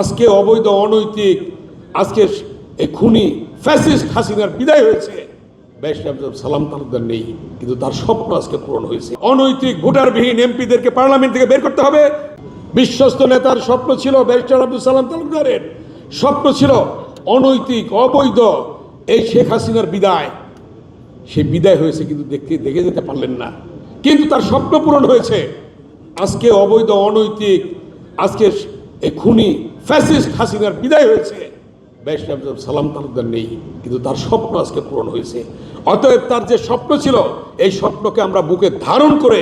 আজকে অবৈধ অনৈতিক আজকে এই খুনি ফ্যাসিস্ট হাসিনার বিদায় হয়েছে। সালাম তালুকদার নেই, কিন্তু তার স্বপ্ন আজকে পূরণ হয়েছে। অনৈতিক ভোটারবিহীন এমপিদেরকে পার্লামেন্ট থেকে বের করতে হবে। বিশ্বস্ত নেতার স্বপ্ন ছিল, ব্যারিস্টার আব্দুল সালাম তালুকদারের স্বপ্ন ছিল অনৈতিক অবৈধ এই শেখ হাসিনার বিদায়। সে বিদায় হয়েছে, কিন্তু দেখে যেতে পারলেন না, কিন্তু তার স্বপ্ন পূরণ হয়েছে। আজকে অবৈধ অনৈতিক আজকে এই খুনি ফ্যাসিস্ট হাসিনার বিদায় হয়েছে। সালাম তালুকদার নেই, কিন্তু তার স্বপ্ন আজকে পূরণ হয়েছে। অতএব তার যে স্বপ্ন ছিল, এই স্বপ্নকে আমরা বুকে ধারণ করে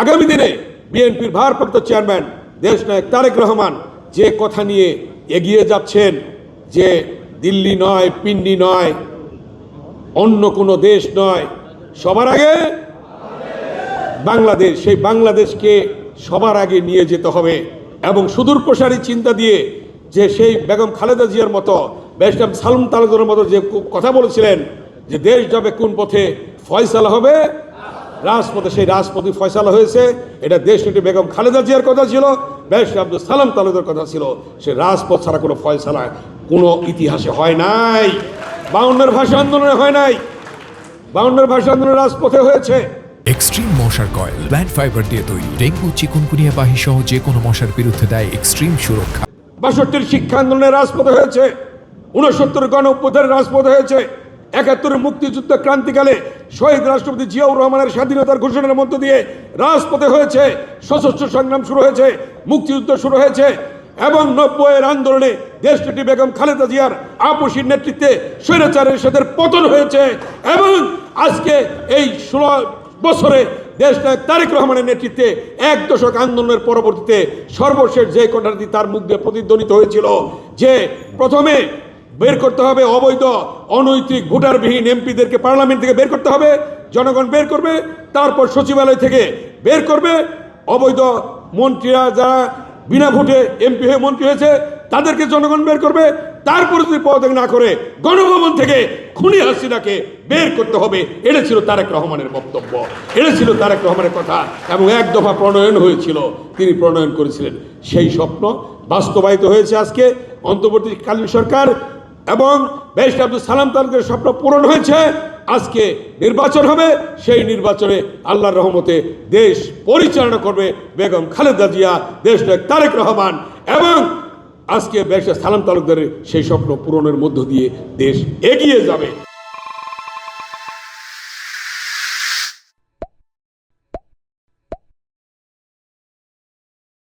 আগামী দিনে বিএনপির ভারপ্রাপ্ত চেয়ারম্যান দেশনায়ক তারেক রহমান যে কথা নিয়ে এগিয়ে যাচ্ছেন, যে দিল্লি নয়, পিন্ডি নয়, অন্য কোনো দেশ নয়, সবার আগে বাংলাদেশ, সেই বাংলাদেশকে সবার আগে নিয়ে যেতে হবে। এবং সুদূর প্রসারী চিন্তা দিয়ে যে সেই বেগম খালেদা জিয়ার মতো, ব্যারিস্টার সালাম তালুকদারের মতো যে কথা বলেছিলেন যে দেশ যাবে কোন পথে, ফয়সালা হবে রাজপথে, সেই রাজপথে ফয়সালা হয়েছে। এটা দেশনেত্রী বেগম খালেদা জিয়ার কথা ছিল, ব্যারিস্টার আব্দুল সালাম তালুকদারের কথা ছিল। সে রাজপথ ছাড়া কোনো ফয়সালা কোনো ইতিহাসে হয় নাই। 52 ভাষা আন্দোলনে হয় নাই, 52 ভাষা আন্দোলনের রাজপথে হয়েছে। এক্সট্রিম মশার কয়েল প্ল্যান্ট ফাইবার দিয়ে তৈরি, ডেঙ্গু চিকুনগুনিয়া বাহি সহ যে কোনো মশার বিরুদ্ধে দেয় এক্সট্রিম সুরক্ষা। 62 শিক্ষা আন্দোলনের রাজপথে হয়েছে, 69 গণ অভ্যুত্থানের রাজপথে হয়েছে, 71 মুক্তিযুদ্ধ ক্রান্তিকালে শহীদ রাষ্ট্রপতি জিয়াউর রহমানের স্বাধীনতার ঘোষণার মধ্য দিয়ে রাজপথে হয়েছে, সশস্ত্র সংগ্রাম শুরু হয়েছে, মুক্তিযুদ্ধ শুরু হয়েছে। এবং 90-এর আন্দোলনে দেশনেত্রী বেগম খালেদা জিয়ার আপসীর নেতৃত্বে স্বৈরাচারের সাথে পতন হয়েছে। এবং আজকে এই 16 বছরে দেশনায়ক তারেক রহমানের নেতৃত্বে 1 দশক আন্দোলনের পরবর্তীতে সর্বশেষ যে কথাটি তার মুখ দিয়ে প্রতিধ্বনিত হয়েছিল যে প্রথমে বের করতে হবে অবৈধ অনৈতিক ভোটারবিহীন এমপিদেরকে পার্লামেন্ট থেকে বের করতে হবে, জনগণ বের করবে। তারপর সচিবালয় থেকে বের করবে অবৈধ মন্ত্রীরা, যারা বিনা ভোটে এমপি হয়ে মন্ত্রী হয়েছে, তাদেরকে জনগণ বের করবে। তারপরে যদি পদত্যাগ না করে গণভবন থেকে খুনি হাসিনাকে বের করতে হবে। এটা ছিল তারেক রহমানের বক্তব্য, এটা ছিল তারেক রহমানের কথা। এবং 1 দফা প্রণয়ন হয়েছিল, তিনি প্রণয়ন করেছিলেন। সেই স্বপ্ন বাস্তবায়িত হয়েছে আজকে অন্তর্বর্তীকালীন সরকার এবং ব্যারিস্টার আব্দুল সালাম তালুকদারের স্বপ্ন পূরণ হয়েছে। আজকে নির্বাচন হবে, সেই নির্বাচনে আল্লাহর রহমতে দেশ পরিচালনা করবে বেগম খালেদা জিয়া, দেশনায়ক তারেক রহমান। এবং আজকে ব্যারিস্টার সালাম তালুকদারের সেই স্বপ্ন পূরণের মধ্য দিয়ে দেশ এগিয়ে যাবে।